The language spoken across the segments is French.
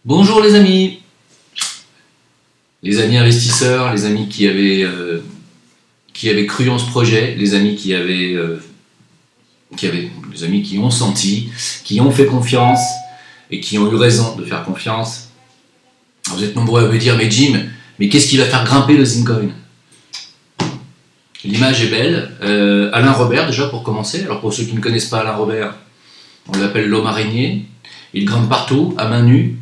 Bonjour les amis investisseurs, les amis qui avaient cru en ce projet, les amis les amis qui ont senti, qui ont fait confiance et qui ont eu raison de faire confiance. Alors, vous êtes nombreux à me dire, mais Jim, mais qu'est-ce qui va faire grimper le Zincoin? L'image est belle. Alain Robert, déjà pour commencer. Alors pour ceux qui ne connaissent pas Alain Robert, on l'appelle l'homme araignée. Il grimpe partout, à main nue.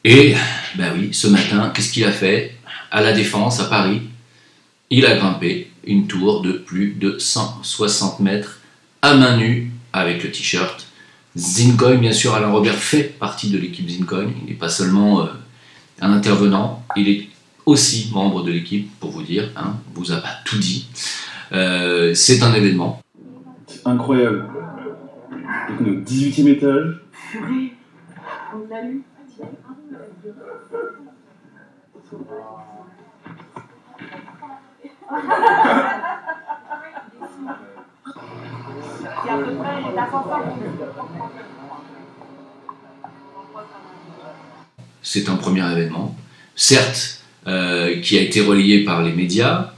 Et, ben oui, ce matin, qu'est-ce qu'il a fait? À la Défense, à Paris, il a grimpé une tour de plus de 160 mètres à main nue avec le t-shirt Zincoin. Bien sûr, Alain Robert fait partie de l'équipe Zincoin. Il n'est pas seulement un intervenant, il est aussi membre de l'équipe, pour vous dire, hein, on vous a pas tout dit. C'est un événement. Incroyable. Donc notre 18e étage. Purée, on l'a eu. C'est à peu près l'ascenseur. C'est un premier événement, certes, qui a été relayé par les médias,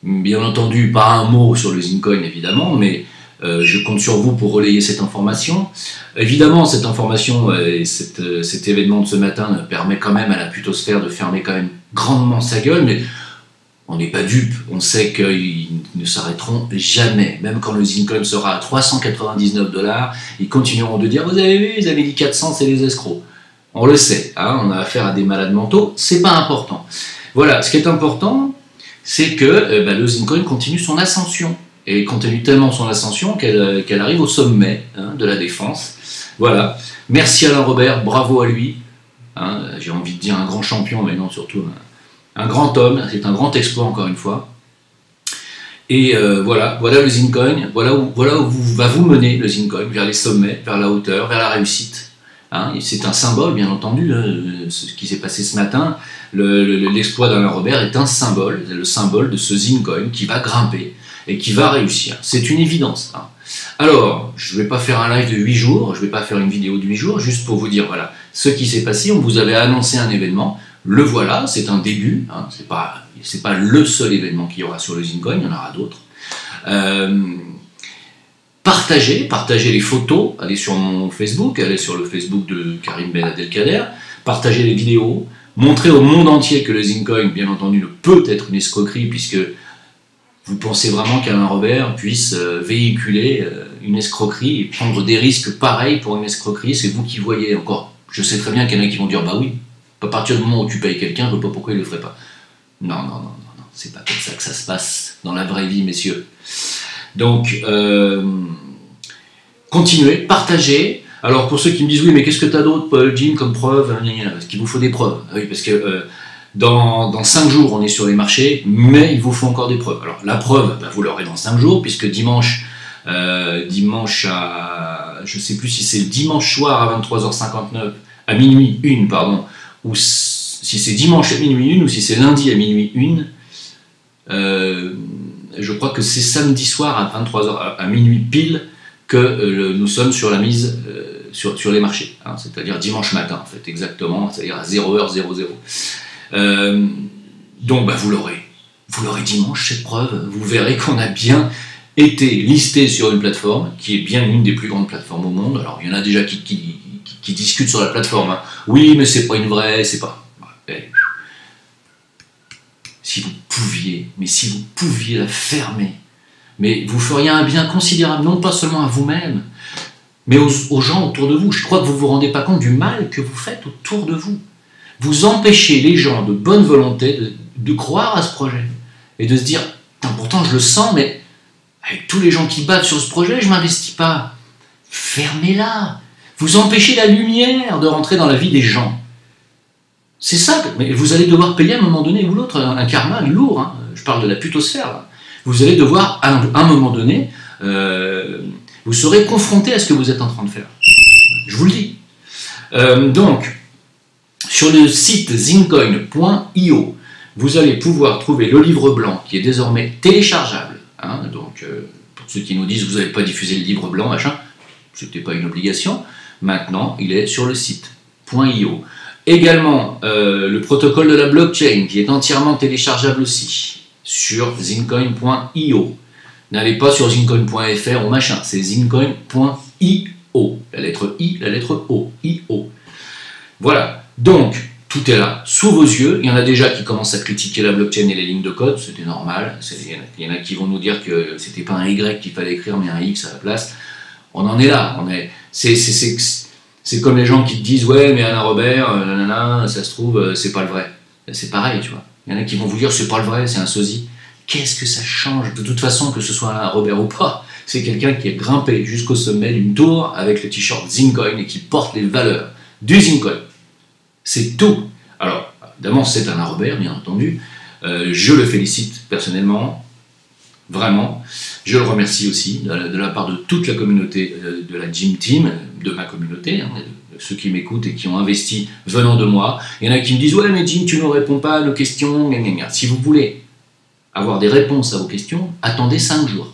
bien entendu pas un mot sur le Zincoin évidemment, mais je compte sur vous pour relayer cette information. Évidemment, cette information et cet événement de ce matin permet quand même à la putosphère de fermer quand même grandement sa gueule, mais on n'est pas dupe, on sait qu'ils ne s'arrêteront jamais. Même quand le Zincoin sera à 399 $, ils continueront de dire « Vous avez vu, ils avaient dit 400, c'est les escrocs ». On le sait, hein, on a affaire à des malades mentaux, c'est pas important. Voilà, ce qui est important, c'est que le Zincoin continue son ascension. Et continue tellement son ascension qu'elle arrive au sommet de la Défense. Voilà. Merci Alain Robert, bravo à lui. Hein, j'ai envie de dire un grand champion, mais non, surtout un grand homme. C'est un grand exploit, encore une fois. Et voilà le Zincoin. Voilà où va vous mener le Zincoin, vers les sommets, vers la hauteur, vers la réussite. Hein, c'est un symbole, bien entendu, ce qui s'est passé ce matin. L'exploit d'Alain Robert est un symbole, le symbole de ce Zincoin qui va grimper et qui va réussir. C'est une évidence. Hein. Alors, je ne vais pas faire un live de 8 jours, je ne vais pas faire une vidéo de 8 jours, juste pour vous dire, voilà, ce qui s'est passé, on vous avait annoncé un événement, le voilà, c'est un début, hein, c'est pas le seul événement qu'il y aura sur le Zincoin, il y en aura d'autres. Partagez les photos, allez sur mon Facebook, allez sur le Facebook de Karim Ben Abdelkader, partagez les vidéos, montrez au monde entier que le Zincoin, bien entendu, ne peut être une escroquerie, puisque vous pensez vraiment qu'Alain Robert puisse véhiculer une escroquerie et prendre des risques pareils pour une escroquerie? C'est vous qui voyez. Encore, je sais très bien qu'il y en a qui vont dire bah oui, à partir du moment où tu payes quelqu'un, je ne vois pas pourquoi il ne le ferait pas. Non, c'est pas comme ça que ça se passe dans la vraie vie, messieurs. Donc, continuez, partagez. Alors, pour ceux qui me disent oui, mais qu'est-ce que tu as d'autre, Paul, Jim, comme preuve? Parce qu'il vous faut des preuves. Oui, parce que dans 5 jours, on est sur les marchés, mais il vous faut encore des preuves. Alors, la preuve, vous l'aurez dans 5 jours, puisque dimanche à, je ne sais plus si c'est le dimanche soir à 23h59, à minuit 1, pardon, ou si c'est dimanche à minuit 1, ou si c'est lundi à minuit 1, je crois que c'est samedi soir à 23h, à minuit pile, que nous sommes sur la mise sur les marchés, hein, c'est-à-dire dimanche matin, en fait, exactement, c'est-à-dire à 0h00. Donc vous l'aurez dimanche, cette preuve. Vous verrez qu'on a bien été listé sur une plateforme qui est bien une des plus grandes plateformes au monde. Alors il y en a déjà qui discutent sur la plateforme, hein. Oui, mais c'est pas une vraie, c'est pas... Si vous pouviez la fermer, mais vous feriez un bien considérable, non pas seulement à vous-même, mais aux gens autour de vous. Je crois que vous ne vous rendez pas compte du mal que vous faites autour de vous. Vous empêchez les gens de bonne volonté de croire à ce projet et de se dire « pourtant je le sens, mais avec tous les gens qui battent sur ce projet, je ne m'investis pas. » Fermez-la. Vous empêchez la lumière de rentrer dans la vie des gens. C'est ça, mais vous allez devoir payer à un moment donné ou l'autre un karma lourd. Hein. Je parle de la putosphère. Là. Vous allez devoir, à un moment donné, vous serez confronté à ce que vous êtes en train de faire. Je vous le dis. Donc, sur le site zincoin.io, vous allez pouvoir trouver le livre blanc qui est désormais téléchargeable. Hein, donc, pour ceux qui nous disent que vous n'avez pas diffusé le livre blanc, machin, ce n'était pas une obligation. Maintenant, il est sur le site .io. Également, le protocole de la blockchain qui est entièrement téléchargeable aussi sur zincoin.io. N'allez pas sur zincoin.fr ou machin, c'est zincoin.io. La lettre I, la lettre O. I-O. Voilà. Donc, tout est là, sous vos yeux. Il y en a déjà qui commencent à critiquer la blockchain et les lignes de code, c'était normal. Il y en a qui vont nous dire que c'était pas un Y qu'il fallait écrire, mais un X à la place. On en est là. C'est comme les gens qui te disent ouais, mais Alain Robert, nanana, ça se trouve, c'est pas le vrai. C'est pareil, tu vois. Il y en a qui vont vous dire c'est pas le vrai, c'est un sosie. Qu'est-ce que ça change? De toute façon, que ce soit Alain Robert ou pas, c'est quelqu'un qui est grimpé jusqu'au sommet d'une tour avec le t-shirt Zincoin et qui porte les valeurs du Zincoin. C'est tout. Alors, évidemment, c'est Alain Robert, bien entendu. Je le félicite personnellement, vraiment. Je le remercie aussi de la part de toute la communauté de la Gym Team, de ma communauté, hein, de ceux qui m'écoutent et qui ont investi venant de moi. Il y en a qui me disent « Ouais, mais Jim, tu ne réponds pas à nos questions. » Si vous voulez avoir des réponses à vos questions, attendez 5 jours.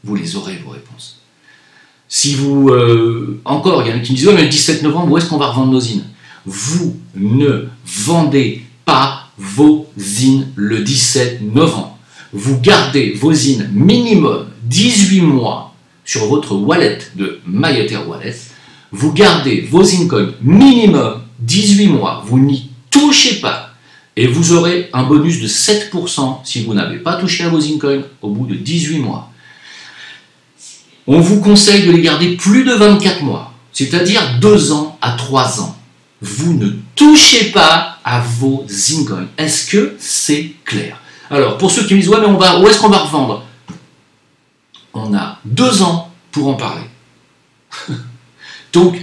Vous les aurez, vos réponses. Si vous... encore, il y en a qui me disent « Ouais, mais le 17 novembre, où est-ce qu'on va revendre nos zines ?» Vous ne vendez pas vos zines le 17 novembre. Vous gardez vos zines minimum 18 mois sur votre wallet de MyEther Wallet. Vous gardez vos Zincoin minimum 18 mois. Vous n'y touchez pas. Et vous aurez un bonus de 7% si vous n'avez pas touché à vos Zincoin au bout de 18 mois. On vous conseille de les garder plus de 24 mois, c'est-à-dire 2 ans à 3 ans. Vous ne touchez pas à vos Zincoin. Est-ce que c'est clair? Alors, pour ceux qui me disent, ouais, mais où est-ce qu'on va revendre? On a 2 ans pour en parler. Donc,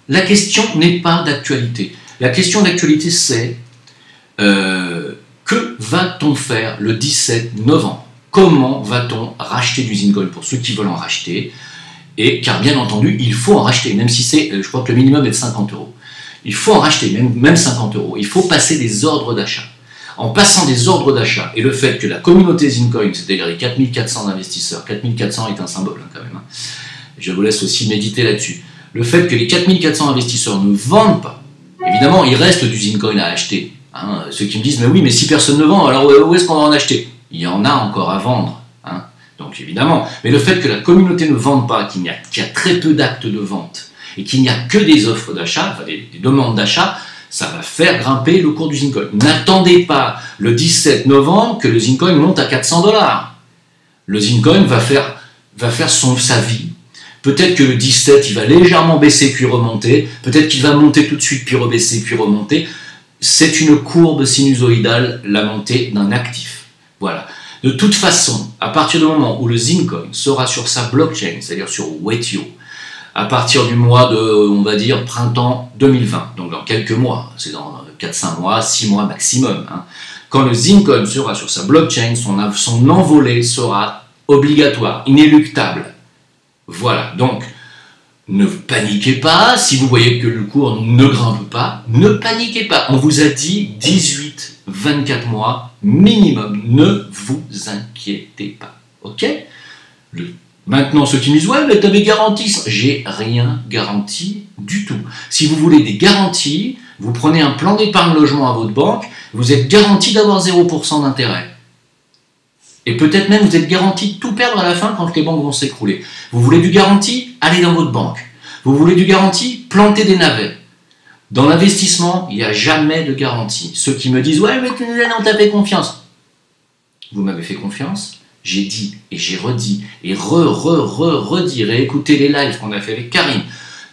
la question n'est pas d'actualité. La question d'actualité, c'est que va-t-on faire le 17 novembre? Comment va-t-on racheter du Zincoin pour ceux qui veulent en racheter? Et car bien entendu, il faut en racheter, même si c'est, je crois que le minimum est de 50 €. Il faut en racheter, même 50 €. Il faut passer des ordres d'achat. En passant des ordres d'achat, et le fait que la communauté Zincoin, c'est-à-dire les 4400 investisseurs, 4400 est un symbole quand même, hein. Je vous laisse aussi méditer là-dessus. Le fait que les 4400 investisseurs ne vendent pas, évidemment, il reste du Zincoin à acheter. Hein. Ceux qui me disent, mais oui, mais si personne ne vend, alors où est-ce qu'on va en acheter? Il y en a encore à vendre. Hein. Donc évidemment, mais le fait que la communauté ne vende pas, qu'il y a très peu d'actes de vente, et qu'il n'y a que des offres d'achat, enfin des demandes d'achat, ça va faire grimper le cours du Zincoin. N'attendez pas le 17 novembre que le Zincoin monte à 400 $. Le Zincoin va faire sa vie. Peut-être que le 17, il va légèrement baisser puis remonter. Peut-être qu'il va monter tout de suite puis rebaisser puis remonter. C'est une courbe sinusoïdale, la montée d'un actif. Voilà. De toute façon, à partir du moment où le Zincoin sera sur sa blockchain, c'est-à-dire sur Wetio, à partir du mois de, on va dire, printemps 2020, donc dans quelques mois, c'est dans 4-5 mois, 6 mois maximum, hein. Quand le Zincoin sera sur sa blockchain, son envolée sera obligatoire, inéluctable. Voilà, donc ne paniquez pas, si vous voyez que le cours ne grimpe pas, ne paniquez pas, on vous a dit 18-24 mois minimum, ne vous inquiétez pas, ok? Maintenant, ceux qui me disent « Ouais, mais tu avais garanti », j'ai rien garanti du tout. Si vous voulez des garanties, vous prenez un plan d'épargne logement à votre banque, vous êtes garanti d'avoir 0% d'intérêt. Et peut-être même vous êtes garanti de tout perdre à la fin quand les banques vont s'écrouler. Vous voulez du garanti? Allez dans votre banque. Vous voulez du garanti? Plantez des navets. Dans l'investissement, il n'y a jamais de garantie. Ceux qui me disent « Ouais, mais on t'a fait confiance ». Vous m'avez fait confiance? J'ai dit et j'ai redit et redit, réécoutez les lives qu'on a fait avec Karim.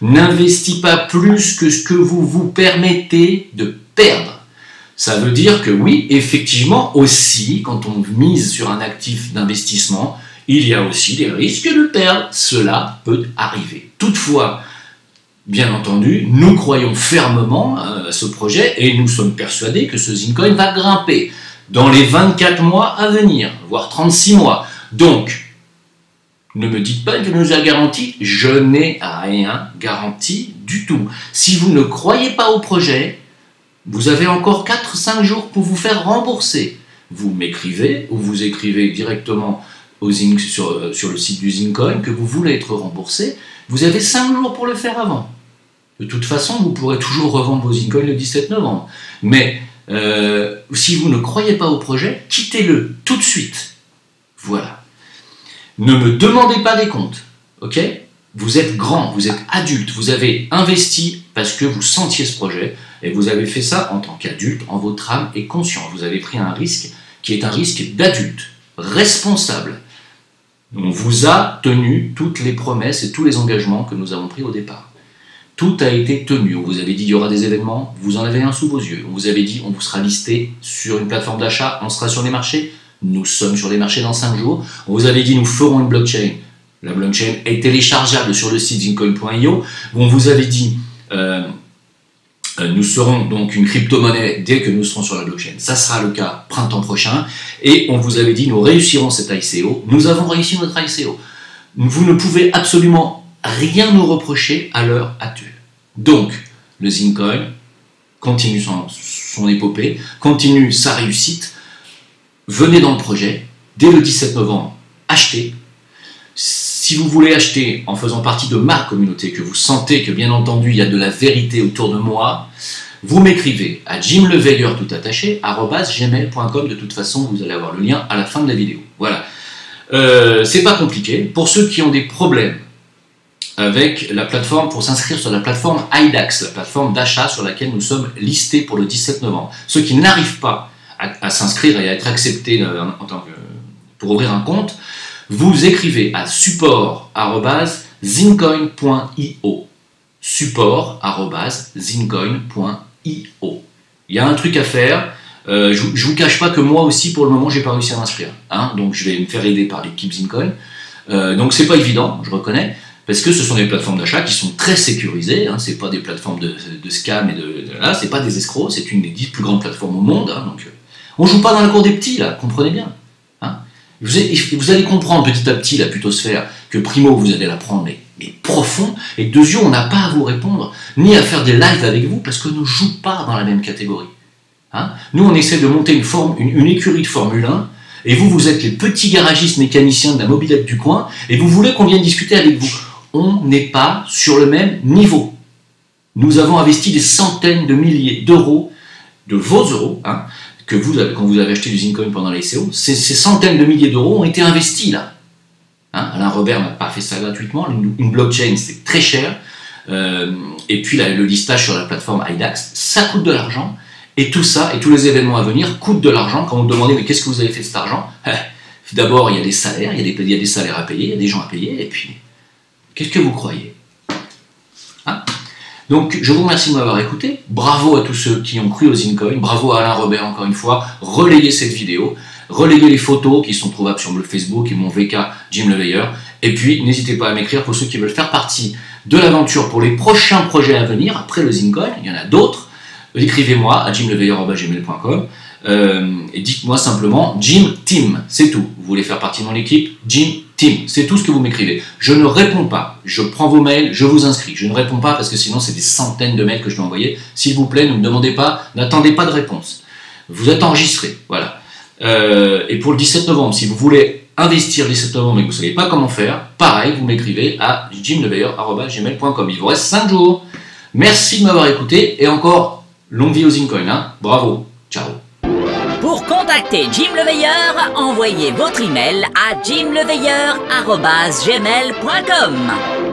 N'investis pas plus que ce que vous vous permettez de perdre. Ça veut dire que oui, effectivement, aussi, quand on mise sur un actif d'investissement, il y a aussi des risques de perdre. Cela peut arriver. Toutefois, bien entendu, nous croyons fermement à ce projet et nous sommes persuadés que ce Zincoin va grimper dans les 24 mois à venir, voire 36 mois. Donc, ne me dites pas que nous a garanti, je n'ai rien garanti du tout. Si vous ne croyez pas au projet, vous avez encore 4-5 jours pour vous faire rembourser. Vous m'écrivez ou vous écrivez directement sur le site du Zincoin que vous voulez être remboursé. Vous avez 5 jours pour le faire avant. De toute façon, vous pourrez toujours revendre vos Zincoin le 17 novembre. Mais si vous ne croyez pas au projet, quittez-le tout de suite. Voilà. Ne me demandez pas des comptes, ok? Vous êtes grand, vous êtes adulte, vous avez investi parce que vous sentiez ce projet, et vous avez fait ça en tant qu'adulte, en votre âme et conscient. Vous avez pris un risque qui est un risque d'adulte, responsable. On vous a tenu toutes les promesses et tous les engagements que nous avons pris au départ. Tout a été tenu. On vous avait dit il y aura des événements, vous en avez un sous vos yeux. On vous avait dit on vous sera listé sur une plateforme d'achat, on sera sur les marchés. Nous sommes sur les marchés dans 5 jours. On vous avait dit nous ferons une blockchain. La blockchain est téléchargeable sur le site zincoin.io. On vous avait dit nous serons donc une crypto-monnaie dès que nous serons sur la blockchain. Ça sera le cas printemps prochain. Et on vous avait dit nous réussirons cette ICO. Nous avons réussi notre ICO. Vous ne pouvez absolument rien nous reprocher à l'heure actuelle. Donc, le Zincoin continue son épopée, continue sa réussite. Venez dans le projet. Dès le 17 novembre, achetez. Si vous voulez acheter en faisant partie de ma communauté, que vous sentez que bien entendu il y a de la vérité autour de moi, vous m'écrivez à jimleveilleur tout attaché @gmail.com. De toute façon, vous allez avoir le lien à la fin de la vidéo. Voilà. C'est pas compliqué. Pour ceux qui ont des problèmes avec la plateforme, pour s'inscrire sur la plateforme IDAX, la plateforme d'achat sur laquelle nous sommes listés pour le 17 novembre, ceux qui n'arrivent pas à s'inscrire et à être acceptés pour ouvrir un compte, vous écrivez à support@zincoin.io. support@zincoin.io. Il y a un truc à faire. Je ne vous cache pas que moi aussi, pour le moment, j'ai pas réussi à m'inscrire. Donc je vais me faire aider par l'équipe Zincoin. Donc c'est pas évident, je reconnais, parce que ce sont des plateformes d'achat qui sont très sécurisées. C'est pas des plateformes de scam et là, c'est pas des escrocs. C'est une des 10 plus grandes plateformes au monde. Donc on joue pas dans la cour des petits là, comprenez bien. Vous allez comprendre petit à petit la putosphère que primo vous allez la prendre mais profond, et que deuxièmement on n'a pas à vous répondre ni à faire des lives avec vous parce que nous ne jouons pas dans la même catégorie. Nous on essaie de monter une écurie de Formule 1 et vous êtes les petits garagistes mécaniciens de la mobilette du coin et vous voulez qu'on vienne discuter avec vous. On n'est pas sur le même niveau. Nous avons investi des centaines de milliers d'euros, de vos euros, que quand vous avez acheté du Zincoin pendant l'ICO, ces centaines de milliers d'euros ont été investis là. Alain Robert n'a pas fait ça gratuitement. Une blockchain, c'est très cher. Et puis le listage sur la plateforme IDAX, ça coûte de l'argent. Et tout ça, et tous les événements à venir coûtent de l'argent. Quand vous demandez mais qu'est-ce que vous avez fait de cet argent, d'abord il y a des salaires, il y a des salaires à payer, il y a des gens à payer. Et puis, qu'est-ce que vous croyez? Donc, je vous remercie de m'avoir écouté. Bravo à tous ceux qui ont cru au Zincoin. Bravo à Alain Robert, encore une fois. Relayez cette vidéo. Relayez les photos qui sont trouvables sur le Facebook et mon VK Jim Leveilleur. Et puis, n'hésitez pas à m'écrire pour ceux qui veulent faire partie de l'aventure pour les prochains projets à venir. Après le Zincoin, il y en a d'autres. Écrivez-moi à jimleveilleur@gmail.com. Et dites-moi simplement Jim Team. C'est tout. Vous voulez faire partie de mon équipe? Jim Team. C'est tout ce que vous m'écrivez. Je ne réponds pas. Je prends vos mails, je vous inscris. Je ne réponds pas parce que sinon c'est des centaines de mails que je dois envoyer. S'il vous plaît, ne me demandez pas, n'attendez pas de réponse. Vous êtes enregistré. Voilà. Et pour le 17 novembre, si vous voulez investir le 17 novembre et que vous ne savez pas comment faire, pareil, vous m'écrivez à jimleveilleur@gmail.com. Il vous reste 5 jours. Merci de m'avoir écouté et encore longue vie aux Zincoin. Bravo. Ciao. Pour contacter Jim Leveilleur, envoyez votre email à jimleveilleur@gmail.com.